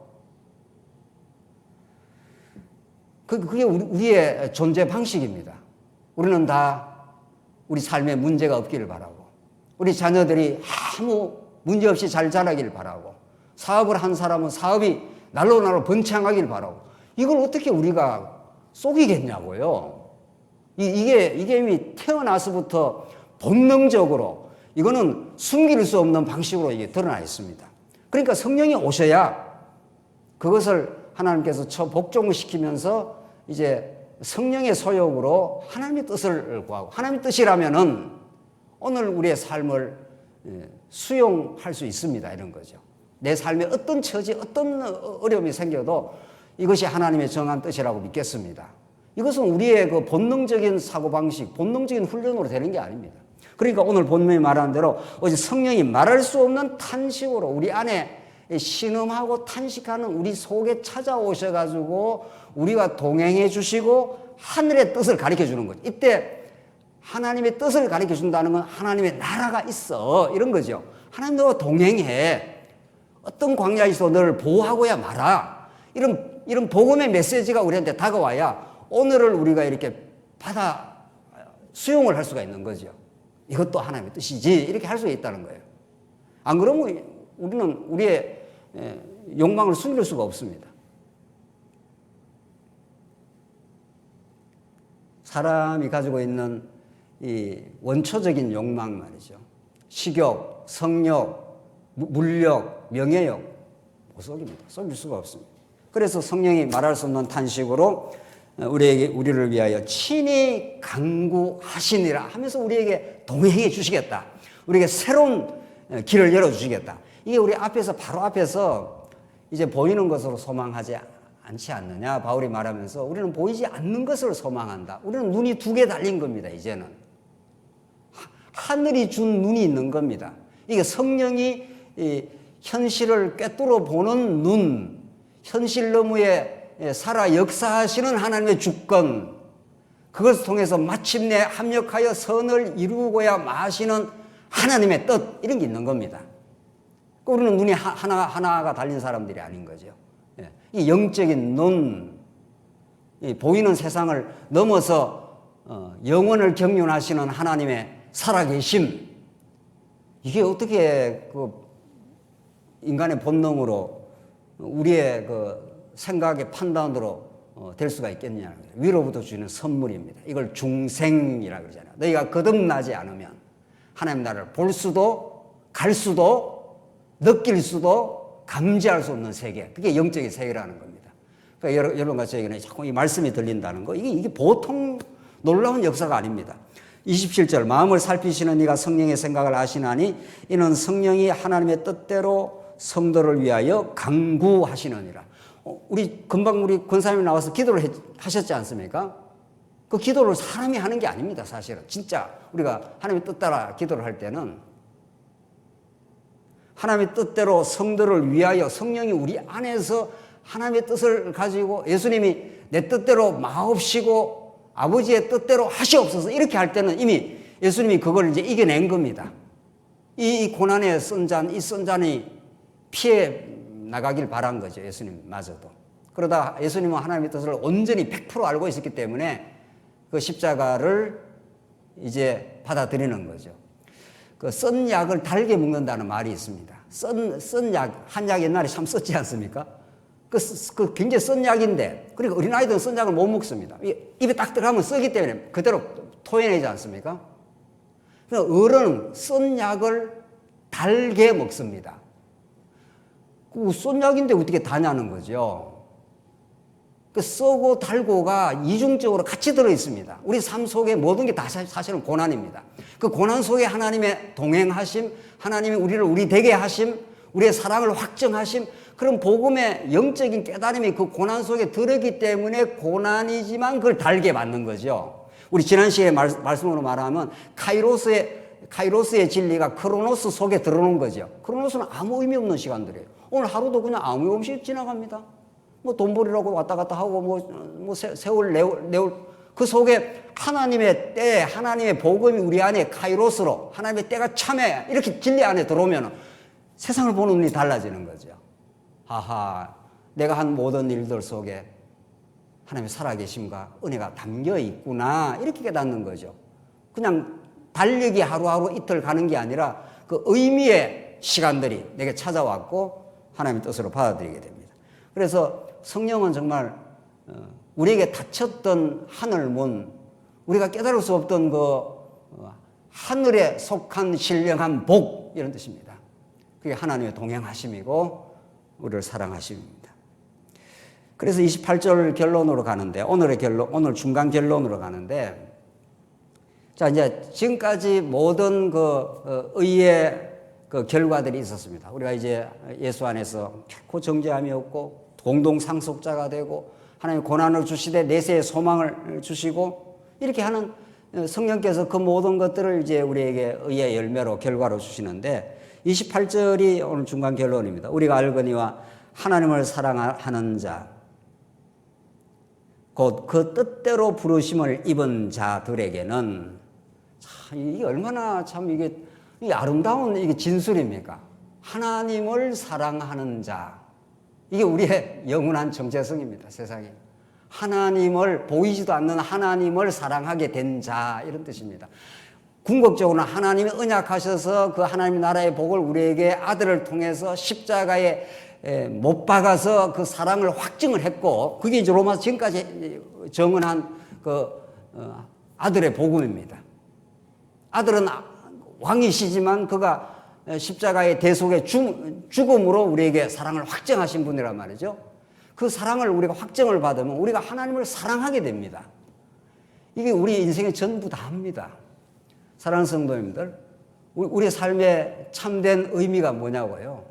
그게 우리의 존재 방식입니다. 우리는 다 우리 삶에 문제가 없기를 바라고, 우리 자녀들이 아무 문제 없이 잘 자라기를 바라고, 사업을 한 사람은 사업이 날로 번창하기를 바라고, 이걸 어떻게 우리가 속이겠냐고요. 이게 이미 태어나서부터 본능적으로 이거는 숨길 수 없는 방식으로 이게 드러나 있습니다. 그러니까 성령이 오셔야 그것을 하나님께서 복종시키면서 이제 성령의 소욕으로 하나님의 뜻을 구하고, 하나님의 뜻이라면은 오늘 우리의 삶을 수용할 수 있습니다. 이런 거죠. 내 삶에 어떤 처지, 어떤 어려움이 생겨도 이것이 하나님의 정한 뜻이라고 믿겠습니다. 이것은 우리의 그 본능적인 사고방식, 본능적인 훈련으로 되는 게 아닙니다. 그러니까 오늘 본문이 말하는 대로 어제 성령이 말할 수 없는 탄식으로 우리 안에 신음하고 탄식하는 우리 속에 찾아오셔가지고 우리와 동행해 주시고 하늘의 뜻을 가르쳐 주는 거죠. 이때 하나님의 뜻을 가르쳐 준다는 건 하나님의 나라가 있어, 이런 거죠. 하나님 너와 동행해. 어떤 광야에 있어 너를 보호하고야 마라. 이런 복음의 메시지가 우리한테 다가와야 오늘을 우리가 이렇게 받아 수용을 할 수가 있는 거죠. 이것도 하나님의 뜻이지, 이렇게 할 수 있다는 거예요. 안 그러면 우리는 우리의 욕망을 숨길 수가 없습니다. 사람이 가지고 있는 이 원초적인 욕망 말이죠. 식욕, 성욕, 물욕, 명예욕 못 속입니다. 속일 수가 없습니다. 그래서 성령이 말할 수 없는 탄식으로 우리를 위하여 친히 간구하시니라 하면서 우리에게 동행해 주시겠다. 우리에게 새로운 길을 열어주시겠다. 이게 우리 앞에서, 바로 앞에서 이제 보이는 것으로 소망하지 않지 않느냐. 바울이 말하면서 우리는 보이지 않는 것을 소망한다. 우리는 눈이 두 개 달린 겁니다. 이제는 하늘이 준 눈이 있는 겁니다. 이게 성령이 현실을 꿰뚫어 보는 눈, 현실 너머에 살아 역사하시는 하나님의 주권, 그것을 통해서 마침내 합력하여 선을 이루고야 마시는 하나님의 뜻, 이런 게 있는 겁니다. 우리는 눈이 하나가 달린 사람들이 아닌 거죠. 이 영적인 눈, 이 보이는 세상을 넘어서 영원을 경륜하시는 하나님의 살아계심, 이게 어떻게 그 인간의 본능으로 우리의 그 생각의 판단으로 될 수가 있겠느냐는 거예요. 위로부터 주는 선물입니다. 이걸 중생이라고 그러잖아요. 너희가 거듭나지 않으면 하나님 나라를 볼 수도 갈 수도 느낄 수도 감지할 수 없는 세계, 그게 영적인 세계라는 겁니다. 그러니까 여러분과 저에게는 자꾸 이 말씀이 들린다는 거, 이게 보통 놀라운 역사가 아닙니다. 27절, 마음을 살피시는 이가 성령의 생각을 아시나니 이는 성령이 하나님의 뜻대로 성도를 위하여 강구하시느니라. 금방 우리 권사님이 나와서 기도를 하셨지 않습니까? 그 기도를 사람이 하는 게 아닙니다, 사실은. 진짜 우리가 하나님의 뜻 따라 기도를 할 때는 하나님의 뜻대로 성도를 위하여 성령이 우리 안에서 하나님의 뜻을 가지고 예수님이 내 뜻대로 마옵시고 아버지의 뜻대로 하시옵소서 이렇게 할 때는 이미 예수님이 그걸 이제 이겨낸 겁니다. 이 고난의 쓴 잔, 이 쓴 잔이 피해 나가길 바란 거죠, 예수님마저도. 그러다 예수님은 하나님의 뜻을 온전히 100% 알고 있었기 때문에 그 십자가를 이제 받아들이는 거죠. 그 쓴 약을 달게 먹는다는 말이 있습니다. 쓴 약, 한약 옛날에 참 썼지 않습니까? 그 굉장히 쓴 약인데, 그러니까 어린아이들은 쓴 약을 못 먹습니다. 입에 딱 들어가면 쓰기 때문에 그대로 토해내지 않습니까? 그러니까 어른은 쓴 약을 달게 먹습니다. 그 쓴 약인데 어떻게 다냐는 거죠. 그 쓰고 달고가 이중적으로 같이 들어 있습니다. 우리 삶 속에 모든 게 다 사실은 고난입니다. 그 고난 속에 하나님의 동행하심, 하나님이 우리를 우리 되게 하심, 우리의 사랑을 확증하심, 그런 복음의 영적인 깨달음이 그 고난 속에 들었기 때문에 고난이지만 그걸 달게 받는 거죠. 우리 지난 시간에 말씀으로 말하면 카이로스의 진리가 크로노스 속에 들어오는 거죠. 크로노스는 아무 의미 없는 시간들이에요. 오늘 하루도 그냥 아무 의미 없이 지나갑니다. 뭐 돈 벌이라고 왔다 갔다 하고 뭐 세월 내올 그 속에 하나님의 때, 하나님의 복음이 우리 안에 카이로스로 하나님의 때가 참해 이렇게 진리 안에 들어오면 세상을 보는 눈이 달라지는 거죠. 하하, 내가 한 모든 일들 속에 하나님의 살아계심과 은혜가 담겨 있구나 이렇게 깨닫는 거죠. 그냥 달리기 하루하루 이틀 가는 게 아니라 그 의미의 시간들이 내게 찾아왔고 하나님의 뜻으로 받아들이게 됩니다. 그래서 성령은 정말 우리에게 닫혔던 하늘문, 우리가 깨달을 수 없던 그 하늘에 속한 신령한 복 이런 뜻입니다. 그게 하나님의 동행하심이고 우리를 사랑하심입니다. 그래서 28절 결론으로 가는데 오늘 중간 결론으로 가는데 자 이제 지금까지 모든 그 의의 그 결과들이 있었습니다. 우리가 이제 예수 안에서 결코 정죄함이 없고 공동 상속자가 되고 하나님 고난을 주시되 내세의 소망을 주시고 이렇게 하는 성령께서 그 모든 것들을 이제 우리에게 의의 열매로 결과로 주시는데 28절이 오늘 중간 결론입니다. 우리가 알거니와 하나님을 사랑하는 자 곧 그 뜻대로 부르심을 입은 자들에게는 참 이게 얼마나 참 이게 아름다운 이게 진술입니까? 하나님을 사랑하는 자. 이게 우리의 영원한 정체성입니다, 세상에. 하나님을, 보이지도 않는 하나님을 사랑하게 된 자, 이런 뜻입니다. 궁극적으로는 하나님이 언약하셔서 그 하나님 나라의 복을 우리에게 아들을 통해서 십자가에 못 박아서 그 사랑을 확증을 했고, 그게 이제 로마서 지금까지 정언한 그 아들의 복음입니다. 아들은 왕이시지만 그가 십자가의 대속의 죽음으로 우리에게 사랑을 확정하신 분이란 말이죠. 그 사랑을 우리가 확정을 받으면 우리가 하나님을 사랑하게 됩니다. 이게 우리 인생의 전부 다입니다. 사랑하는 성도님들, 우리 삶의 참된 의미가 뭐냐고요.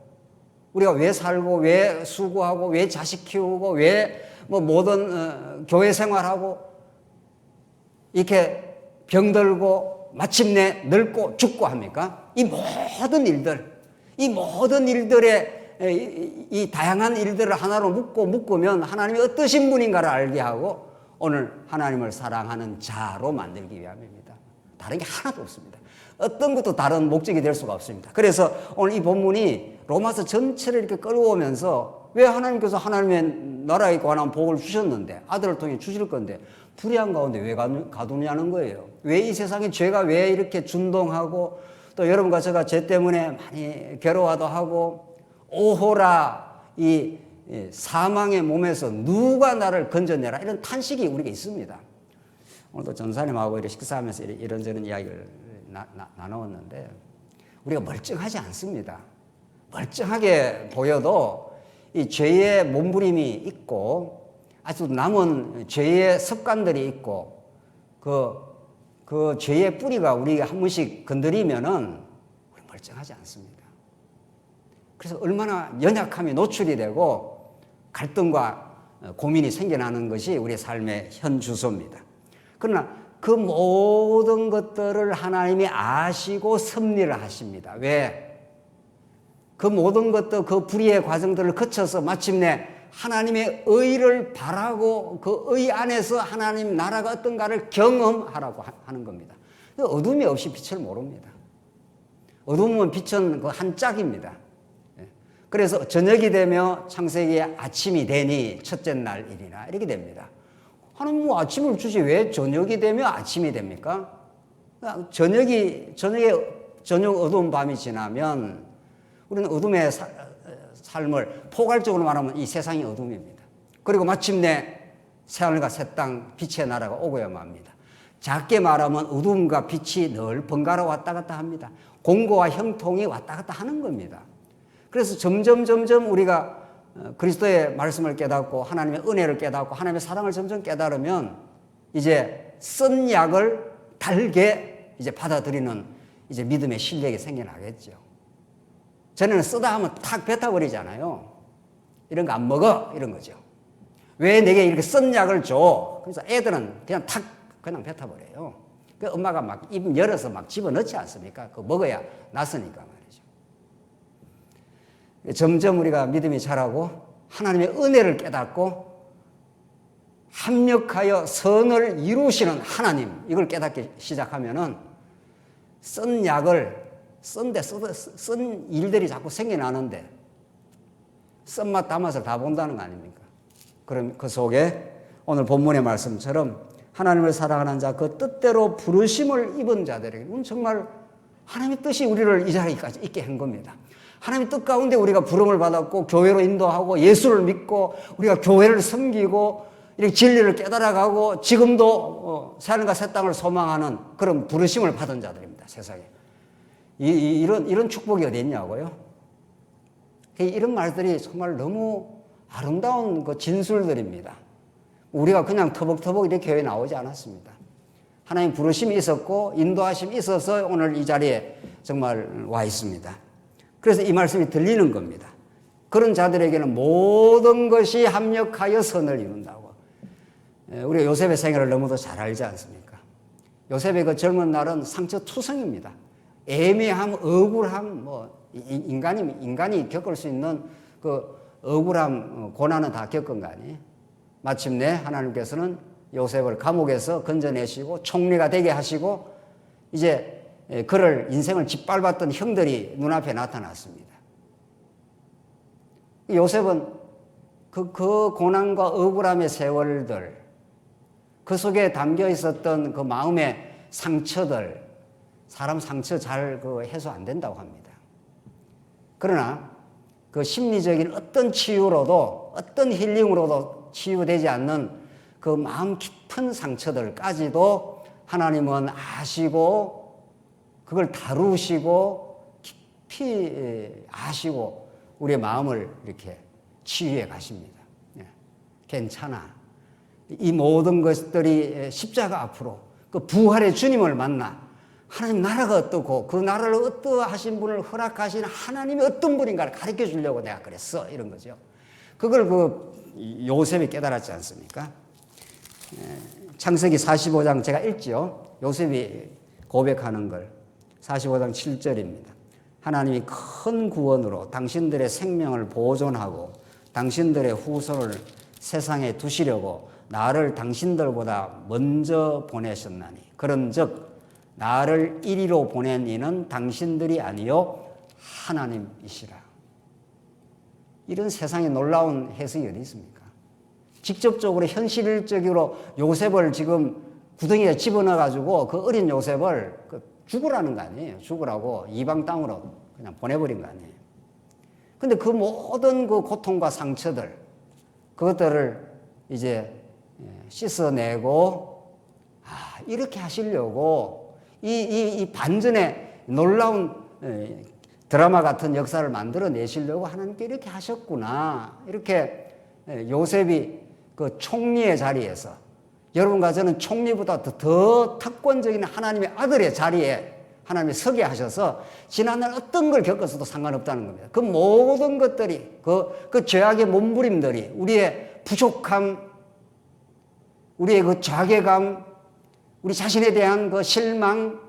우리가 왜 살고 왜 수고하고 왜 자식 키우고 왜 뭐 모든 교회 생활하고 이렇게 병들고 마침내 늙고 죽고 합니까? 이 모든 일들의 이 다양한 일들을 하나로 묶으면 하나님이 어떠신 분인가를 알게 하고 오늘 하나님을 사랑하는 자로 만들기 위함입니다. 다른 게 하나도 없습니다. 어떤 것도 다른 목적이 될 수가 없습니다. 그래서 오늘 이 본문이 로마서 전체를 이렇게 끌어오면서 왜 하나님께서 하나님의 나라에 관한 복을 주셨는데 아들을 통해 주실 건데 불의한 가운데 왜 가두냐는 거예요. 왜 이 세상에 죄가 왜 이렇게 준동하고 또 여러분과 제가 죄 때문에 많이 괴로워도 하고 오호라 이 사망의 몸에서 누가 나를 건져내라 이런 탄식이 우리가 있습니다. 오늘도 전사님하고 이렇게 식사하면서 이런저런 이야기를 나누었는데 우리가 멀쩡하지 않습니다. 멀쩡하게 보여도 이 죄의 몸부림이 있고 아직도 남은 죄의 습관들이 있고 그 죄의 뿌리가 우리가 한 번씩 건드리면은 우리 멀쩡하지 않습니다. 그래서 얼마나 연약함이 노출이 되고 갈등과 고민이 생겨나는 것이 우리의 삶의 현 주소입니다. 그러나 그 모든 것들을 하나님이 아시고 섭리를 하십니다. 왜? 그 모든 것들, 그 불의의 과정들을 거쳐서 마침내 하나님의 의를 바라고 그 의 안에서 하나님 나라가 어떤가를 경험하라고 하는 겁니다. 어둠이 없이 빛을 모릅니다. 어둠은 빛은 그 한 짝입니다. 그래서 저녁이 되며 창세기에 아침이 되니 첫째 날이니라 이렇게 됩니다. 하나님 뭐 아침을 주지 왜 저녁이 되며 아침이 됩니까? 저녁 어두운 밤이 지나면 우리는 어둠의 삶을 포괄적으로 말하면 이 세상이 어둠입니다. 그리고 마침내 새하늘과 새 땅 빛의 나라가 오고야 맙니다. 작게 말하면 어둠과 빛이 늘 번갈아 왔다 갔다 합니다. 공고와 형통이 왔다 갔다 하는 겁니다. 그래서 점점 우리가 그리스도의 말씀을 깨닫고 하나님의 은혜를 깨닫고 하나님의 사랑을 점점 깨달으면 이제 쓴 약을 달게 이제 받아들이는 이제 믿음의 실력이 생겨나겠죠. 전에는 쓰다 하면 탁 뱉어버리잖아요. 이런 거 안 먹어 이런 거죠. 왜 내게 이렇게 쓴 약을 줘? 그래서 애들은 그냥 뱉어버려요. 그 엄마가 막 입 열어서 막 집어넣지 않습니까? 그거 먹어야 낫으니까 말이죠. 점점 우리가 믿음이 자라고 하나님의 은혜를 깨닫고 합력하여 선을 이루시는 하나님 이걸 깨닫기 시작하면은 쓴 약을 쓴 일들이 자꾸 생겨나는데 쓴맛 단맛을 다 본다는 거 아닙니까? 그럼 그 속에 오늘 본문의 말씀처럼 하나님을 사랑하는 자 그 뜻대로 부르심을 입은 자들에게는 정말 하나님의 뜻이 우리를 이 자리까지 있게 한 겁니다. 하나님의 뜻 가운데 우리가 부름을 받았고 교회로 인도하고 예수를 믿고 우리가 교회를 섬기고 이렇게 진리를 깨달아가고 지금도 새하늘과 새 땅을 소망하는 그런 부르심을 받은 자들입니다. 세상에. 이런 축복이 어디 있냐고요? 이런 말들이 정말 너무 아름다운 그 진술들입니다. 우리가 그냥 터벅터벅 이렇게 교회에 나오지 않았습니다. 하나님 부르심이 있었고 인도하심이 있어서 오늘 이 자리에 정말 와 있습니다. 그래서 이 말씀이 들리는 겁니다. 그런 자들에게는 모든 것이 합력하여 선을 이룬다고. 우리가 요셉의 생애를 너무도 잘 알지 않습니까? 요셉의 그 젊은 날은 상처투성입니다. 애매함, 억울함, 인간이 겪을 수 있는 그 억울함, 고난은 다 겪은 거 아니에요? 마침내 하나님께서는 요셉을 감옥에서 건져내시고 총리가 되게 하시고 이제 그를 인생을 짓밟았던 형들이 눈앞에 나타났습니다. 요셉은 그 고난과 억울함의 세월들, 그 속에 담겨 있었던 그 마음의 상처들, 사람 상처 잘 해소 안 된다고 합니다. 그러나 그 심리적인 어떤 치유로도 어떤 힐링으로도 치유되지 않는 그 마음 깊은 상처들까지도 하나님은 아시고 그걸 다루시고 깊이 아시고 우리의 마음을 이렇게 치유해 가십니다. 괜찮아. 이 모든 것들이 십자가 앞으로 그 부활의 주님을 만나 하나님 나라가 어떻고 그 나라를 어떠하신 분을 허락하신 하나님이 어떤 분인가를 가르쳐 주려고 내가 그랬어. 이런 거죠. 그걸 요셉이 깨달았지 않습니까? 창세기 45장 제가 읽지요. 요셉이 고백하는 걸 45장 7절입니다. 하나님이 큰 구원으로 당신들의 생명을 보존하고 당신들의 후손을 세상에 두시려고 나를 당신들보다 먼저 보내셨나니 그런즉 나를 이리로 보낸 이는 당신들이 아니요 하나님이시라. 이런 세상에 놀라운 해석이 어디 있습니까? 직접적으로 현실적으로 요셉을 지금 구덩이에 집어넣어가지고 그 어린 요셉을 죽으라는 거 아니에요. 죽으라고 이방 땅으로 그냥 보내버린 거 아니에요. 근데 그 모든 그 고통과 상처들, 그것들을 이제 씻어내고, 이렇게 하시려고 이 반전의 놀라운 드라마 같은 역사를 만들어내시려고 하나님께 이렇게 하셨구나. 이렇게 요셉이 그 총리의 자리에서, 여러분과 저는 총리보다 더 특권적인 하나님의 아들의 자리에 하나님이 서게 하셔서 지난날 어떤 걸 겪었어도 상관없다는 겁니다. 그 모든 것들이, 그 죄악의 몸부림들이, 우리의 부족함, 우리의 그 자괴감, 우리 자신에 대한 그 실망,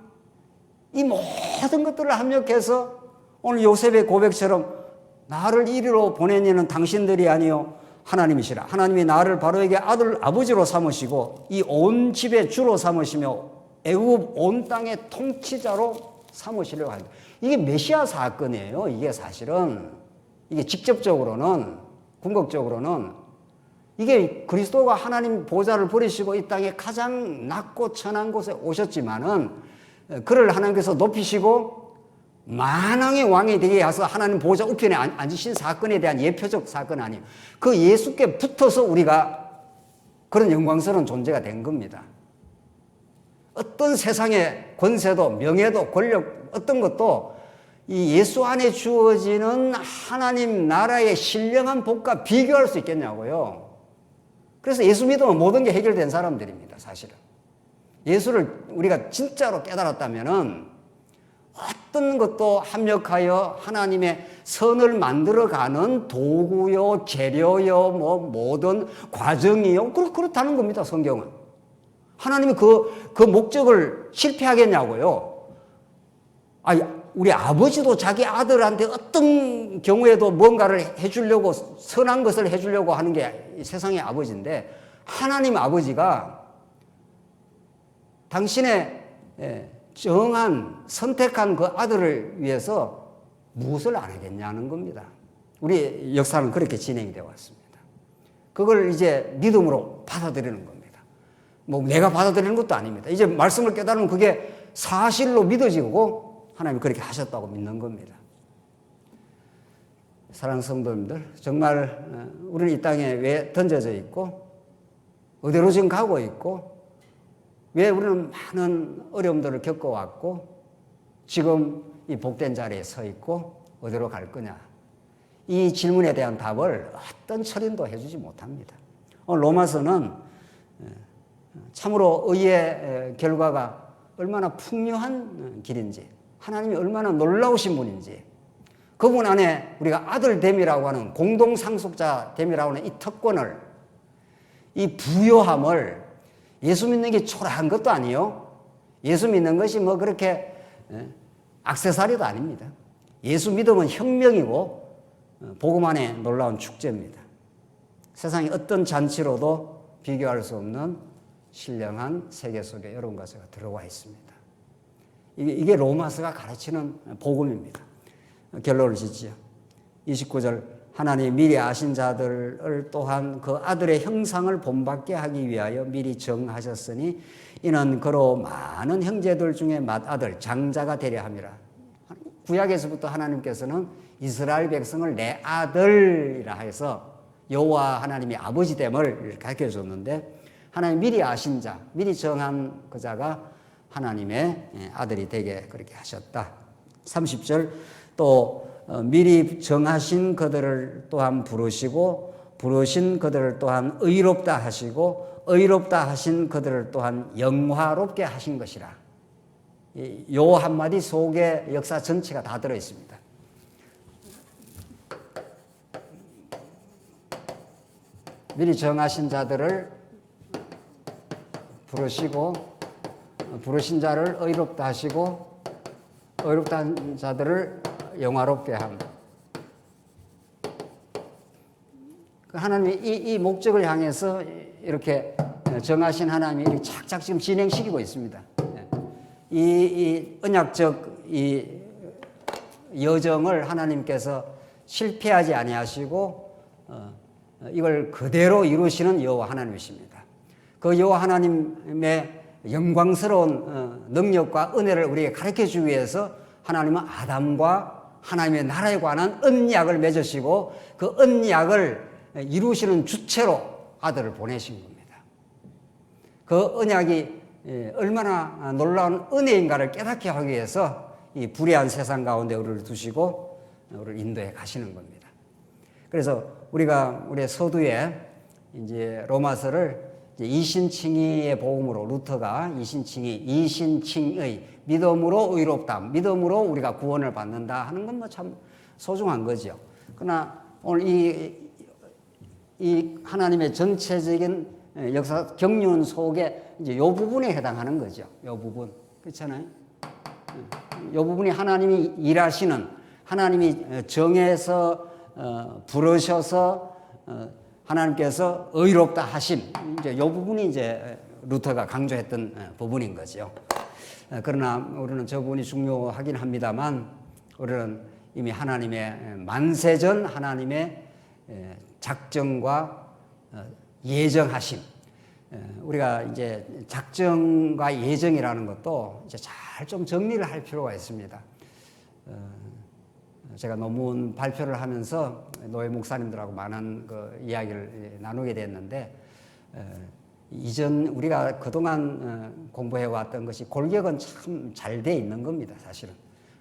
이 모든 것들을 합력해서 오늘 요셉의 고백처럼 나를 이리로 보낸 이는 당신들이 아니요 하나님이시라. 하나님이 나를 바로에게 아버지로 삼으시고 이 온 집의 주로 삼으시며 애굽 온 땅의 통치자로 삼으시려고 합니다. 이게 메시아 사건이에요. 이게 사실은, 이게 직접적으로는, 궁극적으로는 이게 그리스도가 하나님 보좌를 버리시고 이 땅에 가장 낮고 천한 곳에 오셨지만은 그를 하나님께서 높이시고 만왕의 왕이 되게 해서 하나님 보좌 우편에 앉으신 사건에 대한 예표적 사건 아니에요. 그 예수께 붙어서 우리가 그런 영광스러운 존재가 된 겁니다. 어떤 세상의 권세도 명예도 권력 어떤 것도 이 예수 안에 주어지는 하나님 나라의 신령한 복과 비교할 수 있겠냐고요. 그래서 예수 믿으면 모든 게 해결된 사람들입니다. 사실은 예수를 우리가 진짜로 깨달았다면은 어떤 것도 합력하여 하나님의 선을 만들어가는 도구요, 재료요, 모든 과정이요, 그렇다는 겁니다. 성경은. 하나님이 그 목적을 실패하겠냐고요. 우리 아버지도 자기 아들한테 어떤 경우에도 뭔가를 해주려고, 선한 것을 해주려고 하는 게 세상의 아버지인데, 하나님 아버지가 당신의 정한, 선택한 그 아들을 위해서 무엇을 안 하겠냐는 겁니다. 우리 역사는 그렇게 진행이 되어 왔습니다. 그걸 이제 믿음으로 받아들이는 겁니다. 내가 받아들이는 것도 아닙니다. 이제 말씀을 깨달으면 그게 사실로 믿어지고 하나님이 그렇게 하셨다고 믿는 겁니다. 사랑하는 성도님들, 정말 우리는 이 땅에 왜 던져져 있고 어디로 지금 가고 있고 왜 우리는 많은 어려움들을 겪어왔고 지금 이 복된 자리에 서 있고 어디로 갈 거냐, 이 질문에 대한 답을 어떤 철인도 해주지 못합니다. 오늘 로마서는 참으로 의의 결과가 얼마나 풍요한 길인지, 하나님이 얼마나 놀라우신 분인지, 그분 안에 우리가 아들됨이라고 하는 공동상속자됨이라고 하는 이 특권을, 이 부요함을, 예수 믿는 게 초라한 것도 아니요, 예수 믿는 것이 그렇게 액세서리도 아닙니다. 예수 믿음은 혁명이고 복음 안에 놀라운 축제입니다. 세상의 어떤 잔치로도 비교할 수 없는 신령한 세계 속에 여러분과 제가 들어와 있습니다. 이게 로마서가 가르치는 복음입니다. 결론을 짓지요. 29절, 하나님이 미리 아신 자들을 또한 그 아들의 형상을 본받게 하기 위하여 미리 정하셨으니 이는 그로 많은 형제들 중에 맏아들 장자가 되려 함이라. 구약에서부터 하나님께서는 이스라엘 백성을 내 아들이라 해서 여호와 하나님이 아버지됨을 가르쳐줬는데, 하나님 미리 아신 자, 미리 정한 그 자가 하나님의 아들이 되게 그렇게 하셨다. 30절, 또 미리 정하신 그들을 또한 부르시고 부르신 그들을 또한 의롭다 하시고 의롭다 하신 그들을 또한 영화롭게 하신 것이라. 요 한마디 속에 역사 전체가 다 들어있습니다. 미리 정하신 자들을 부르시고 부르신 자를 의롭다 하시고 의롭다 한 자들을 영화롭게 함. 하나님이 이 목적을 향해서 이렇게 정하신 하나님이 이렇게 착착 지금 진행시키고 있습니다. 이 언약적 이 여정을 하나님께서 실패하지 아니하시고 이걸 그대로 이루시는 여호와 하나님이십니다. 그 여호와 하나님의 영광스러운 능력과 은혜를 우리에게 가르쳐 주기 위해서 하나님은 아담과 하나님의 나라에 관한 언약을 맺으시고 그 언약을 이루시는 주체로 아들을 보내신 겁니다. 그 언약이 얼마나 놀라운 은혜인가를 깨닫게 하기 위해서 이 불의한 세상 가운데 우리를 두시고 우리를 인도해 가시는 겁니다. 그래서 우리가 우리의 서두에 이제 로마서를 이신칭의의 복음으로 루터가 이신칭의 믿음으로 의롭다, 믿음으로 우리가 구원을 받는다 하는 건 뭐 참 소중한 거죠. 그러나 오늘 이 하나님의 전체적인 역사 경륜 속에 이제 요 부분에 해당하는 거죠. 요 부분. 그렇잖아요. 요 부분이 하나님이 일하시는, 하나님이 정해서 부르셔서 하나님께서 의롭다 하신 이제 요 부분이 이제 루터가 강조했던 부분인 거죠. 그러나 우리는 저 부분이 중요하긴 합니다만 우리는 이미 하나님의 만세전 하나님의 작정과 예정하심, 우리가 이제 작정과 예정이라는 것도 이제 잘 좀 정리를 할 필요가 있습니다. 제가 논문 발표를 하면서 노회 목사님들하고 많은 그 이야기를 나누게 됐는데, 이전 우리가 그동안 공부해 왔던 것이 골격은 참 잘 돼 있는 겁니다. 사실은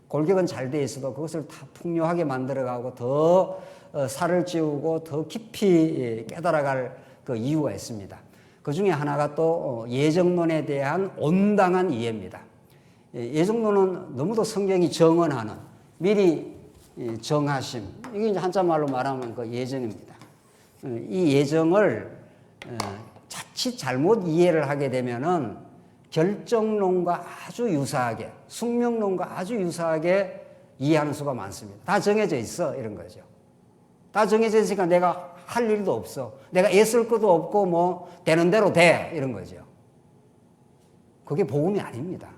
골격은 잘 돼 있어도 그것을 다 풍요하게 만들어가고 더 살을 찌우고 더 깊이 깨달아갈 그 이유가 있습니다. 그 중에 하나가 또 예정론에 대한 온당한 이해입니다. 예정론은 너무도 성경이 정언하는, 미리 정하심, 이게 이제 한자말로 말하면 그 예정입니다. 이 예정을 자칫 잘못 이해를 하게 되면은 결정론과 아주 유사하게, 숙명론과 아주 유사하게 이해하는 수가 많습니다. 다 정해져 있어, 이런 거죠. 다 정해져 있으니까 내가 할 일도 없어, 내가 애쓸 것도 없고 뭐 되는 대로 돼, 이런 거죠. 그게 복음이 아닙니다.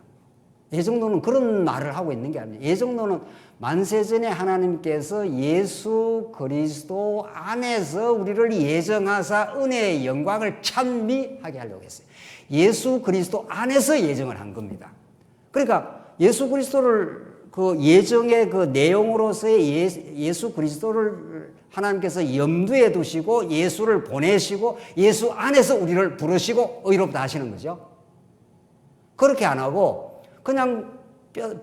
예정론은 그런 말을 하고 있는 게 아닙니다. 예정론은 만세전에 하나님께서 예수 그리스도 안에서 우리를 예정하사 은혜의 영광을 찬미하게 하려고 했어요. 예수 그리스도 안에서 예정을 한 겁니다. 그러니까 예수 그리스도를 그 예정의 그 내용으로서의 예수 그리스도를 하나님께서 염두에 두시고 예수를 보내시고 예수 안에서 우리를 부르시고 의롭다 하시는 거죠. 그렇게 안 하고 그냥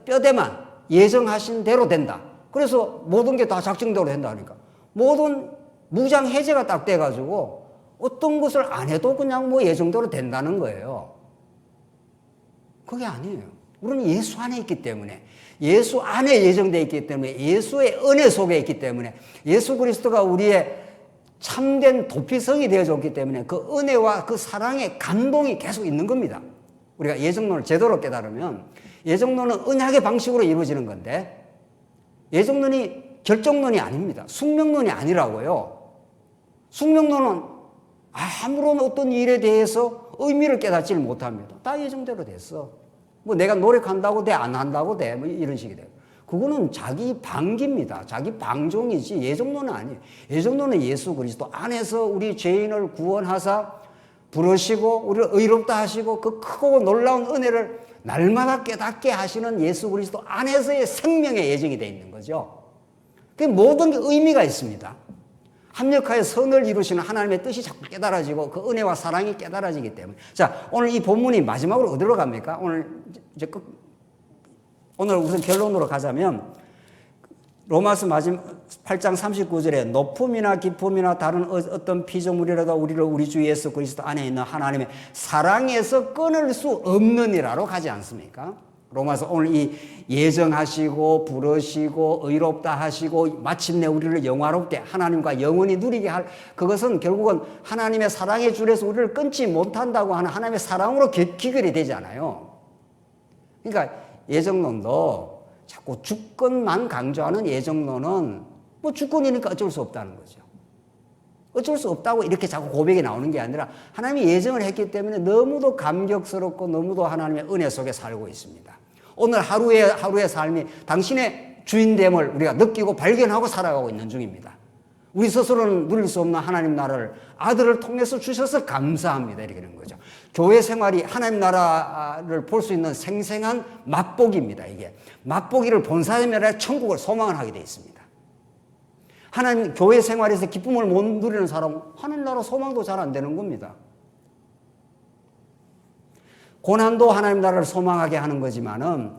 뼈대만 예정하신 대로 된다. 그래서 모든 게 다 작정대로 된다 하니까 모든 무장 해제가 딱 돼가지고 어떤 것을 안 해도 그냥 뭐 예정대로 된다는 거예요. 그게 아니에요. 우리는 예수 안에 있기 때문에, 예수 안에 예정되어 있기 때문에, 예수의 은혜 속에 있기 때문에, 예수 그리스도가 우리의 참된 도피성이 되어줬기 때문에 그 은혜와 그 사랑의 감동이 계속 있는 겁니다. 우리가 예정론을 제대로 깨달으면, 예정론은 언약의 방식으로 이루어지는 건데 예정론이 결정론이 아닙니다. 숙명론이 아니라고요. 숙명론은 아무런 어떤 일에 대해서 의미를 깨닫지를 못합니다. 다 예정대로 됐어. 뭐 내가 노력한다고 돼, 안 한다고 돼, 뭐 이런 식이 돼요. 그거는 자기 방기입니다. 자기 방종이지 예정론은 아니에요. 예정론은 예수 그리스도 안에서 우리 죄인을 구원하사 부르시고 우리를 의롭다 하시고 그 크고 놀라운 은혜를 날마다 깨닫게 하시는 예수 그리스도 안에서의 생명의 예정이 되어 있는 거죠. 그 모든 게 의미가 있습니다. 합력하여 선을 이루시는 하나님의 뜻이 자꾸 깨달아지고 그 은혜와 사랑이 깨달아지기 때문에. 자, 오늘 이 본문이 마지막으로 어디로 갑니까? 오늘 우선 결론으로 가자면 로마서 마지막 8장 39절에 높음이나 깊음이나 다른 어떤 피조물이라도 우리를 우리 주 예수 그리스도 안에 있는 하나님의 사랑에서 끊을 수 없느니라로 가지 않습니까? 로마서 오늘 이 예정하시고 부르시고 의롭다 하시고 마침내 우리를 영화롭게 하나님과 영원히 누리게 할, 그것은 결국은 하나님의 사랑의 줄에서 우리를 끊지 못한다고 하는 하나님의 사랑으로 귀결이 되잖아요. 그러니까 예정론도 자꾸 주권만 강조하는 예정론은 뭐 주권이니까 어쩔 수 없다는 거죠. 어쩔 수 없다고 이렇게 자꾸 고백이 나오는 게 아니라 하나님이 예정을 했기 때문에 너무도 감격스럽고 너무도 하나님의 은혜 속에 살고 있습니다. 오늘 하루의 삶이 당신의 주인됨을 우리가 느끼고 발견하고 살아가고 있는 중입니다. 우리 스스로는 누릴 수 없는 하나님 나라를 아들을 통해서 주셔서 감사합니다. 이렇게 되는 거죠. 교회 생활이 하나님 나라를 볼 수 있는 생생한 맛보기입니다. 이게 맛보기를 본 사람이 아니라 천국을 소망을 하게 되어 있습니다. 하나님 교회 생활에서 기쁨을 못 누리는 사람은 하나님 나라 소망도 잘 안 되는 겁니다. 고난도 하나님 나라를 소망하게 하는 거지만은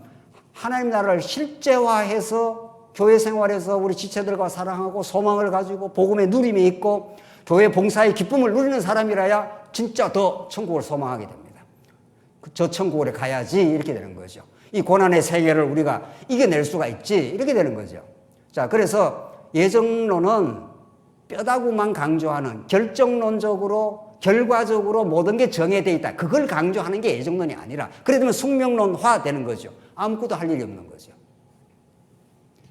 하나님 나라를 실제화해서 교회 생활에서 우리 지체들과 사랑하고 소망을 가지고 복음의 누림이 있고 교회 봉사의 기쁨을 누리는 사람이라야 진짜 더 천국을 소망하게 됩니다. 저 천국에 가야지 이렇게 되는 거죠. 이 고난의 세계를 우리가 이겨낼 수가 있지 이렇게 되는 거죠. 자, 그래서 예정론은 뼈다구만 강조하는 결정론적으로 결과적으로 모든 게 정해져 있다. 그걸 강조하는 게 예정론이 아니라 그래 되면 숙명론화 되는 거죠. 아무것도 할 일이 없는 거죠.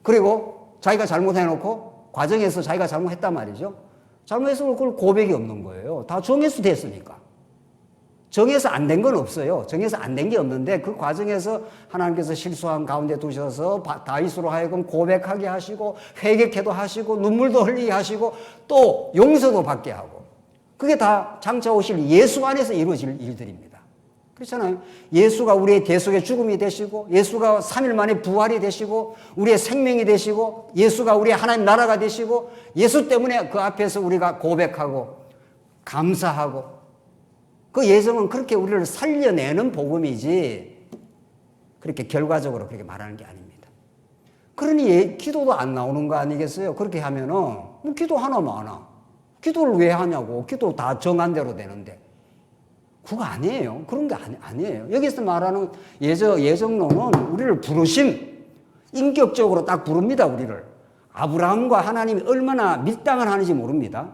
그리고 자기가 잘못해놓고 과정에서 자기가 잘못했단 말이죠. 잘못해서 그걸 고백이 없는 거예요. 다 정해서 됐으니까. 정해서 안 된 건 없어요. 정해서 안 된 게 없는데 그 과정에서 하나님께서 실수한 가운데 두셔서 다윗으로 하여금 고백하게 하시고 회개케도 하시고 눈물도 흘리게 하시고 또 용서도 받게 하고 그게 다 장차 오실 예수 안에서 이루어질 일들입니다. 그렇잖아요. 예수가 우리의 대속의 죽음이 되시고 예수가 3일 만에 부활이 되시고 우리의 생명이 되시고 예수가 우리의 하나님 나라가 되시고 예수 때문에 그 앞에서 우리가 고백하고 감사하고 그 예정은 그렇게 우리를 살려내는 복음이지 그렇게 결과적으로 그렇게 말하는 게 아닙니다. 그러니 기도도 안 나오는 거 아니겠어요? 그렇게 하면은 뭐 기도 하나 많아. 기도를 왜 하냐고. 기도 다 정한 대로 되는데. 그거 아니에요. 그런 게 아니에요. 여기서 말하는 예정론은 우리를 부르심, 인격적으로 딱 부릅니다, 우리를. 아브라함과 하나님이 얼마나 밀당을 하는지 모릅니다.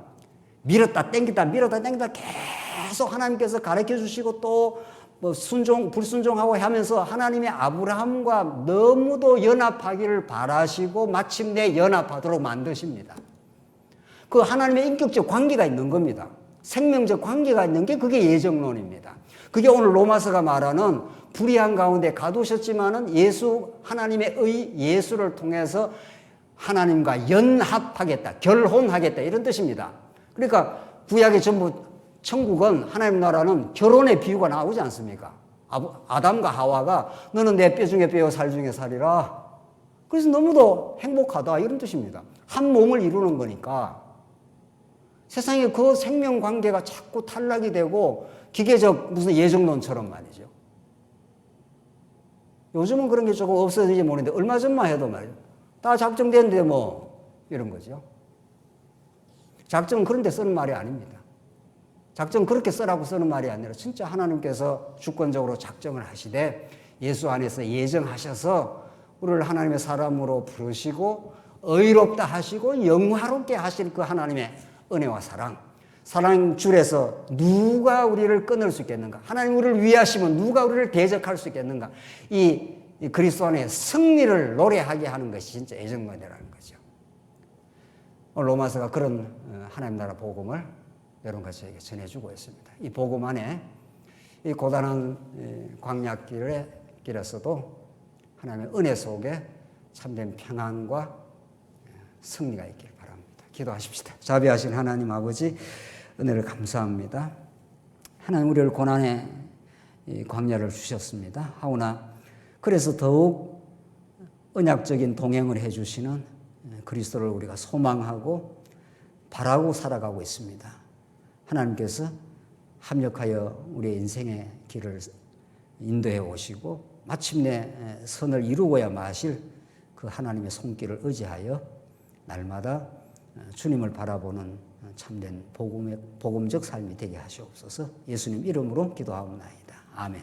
밀었다 땡겼다 밀었다 땡겼다 계속 하나님께서 가르쳐 주시고 또 뭐 불순종하고 하면서 하나님의 아브라함과 너무도 연합하기를 바라시고 마침내 연합하도록 만드십니다. 그 하나님의 인격적 관계가 있는 겁니다. 생명적 관계가 있는 게 그게 예정론입니다. 그게 오늘 로마서가 말하는 불의한 가운데 가두셨지만은 하나님의 예수를 통해서 하나님과 연합하겠다, 결혼하겠다 이런 뜻입니다. 그러니까 구약의 전부 천국은 하나님 나라는 결혼의 비유가 나오지 않습니까? 아담과 하와가 너는 내 뼈 중에 뼈요 살 중에 살이라. 그래서 너무도 행복하다 이런 뜻입니다. 한 몸을 이루는 거니까. 세상에 그 생명 관계가 자꾸 탈락이 되고 기계적 무슨 예정론처럼 말이죠. 요즘은 그런 게 조금 없어지지 모르는데 얼마 전만 해도 말이죠. 다 작정됐는데 뭐 이런 거죠. 작정은 그런 데 쓰는 말이 아닙니다. 작정 그렇게 쓰라고 쓰는 말이 아니라 진짜 하나님께서 주권적으로 작정을 하시되 예수 안에서 예정하셔서 우리를 하나님의 사람으로 부르시고 의롭다 하시고 영화롭게 하실 그 하나님의 은혜와 사랑 줄에서 누가 우리를 끊을 수 있겠는가? 하나님 우리를 위하시면 누가 우리를 대적할 수 있겠는가? 이 그리스도 안에 승리를 노래하게 하는 것이 진짜 예정론이라는 거죠. 오늘 로마서가 그런 하나님 나라 복음을 여러분과 저에게 전해주고 있습니다. 이 복음 안에 이 고단한 광야길에서도 하나님의 은혜 속에 참된 평안과 승리가 있길 바랍니다. 기도하십시다. 자비하신 하나님 아버지 은혜를 감사합니다. 하나님 우리를 고난의 광야를 주셨습니다. 하오나 그래서 더욱 언약적인 동행을 해주시는 그리스도를 우리가 소망하고 바라고 살아가고 있습니다. 하나님께서 합력하여 우리의 인생의 길을 인도해 오시고 마침내 선을 이루고야 마실 그 하나님의 손길을 의지하여 날마다 주님을 바라보는 참된 복음적 삶이 되게 하시옵소서. 예수님 이름으로 기도하옵나이다. 아멘.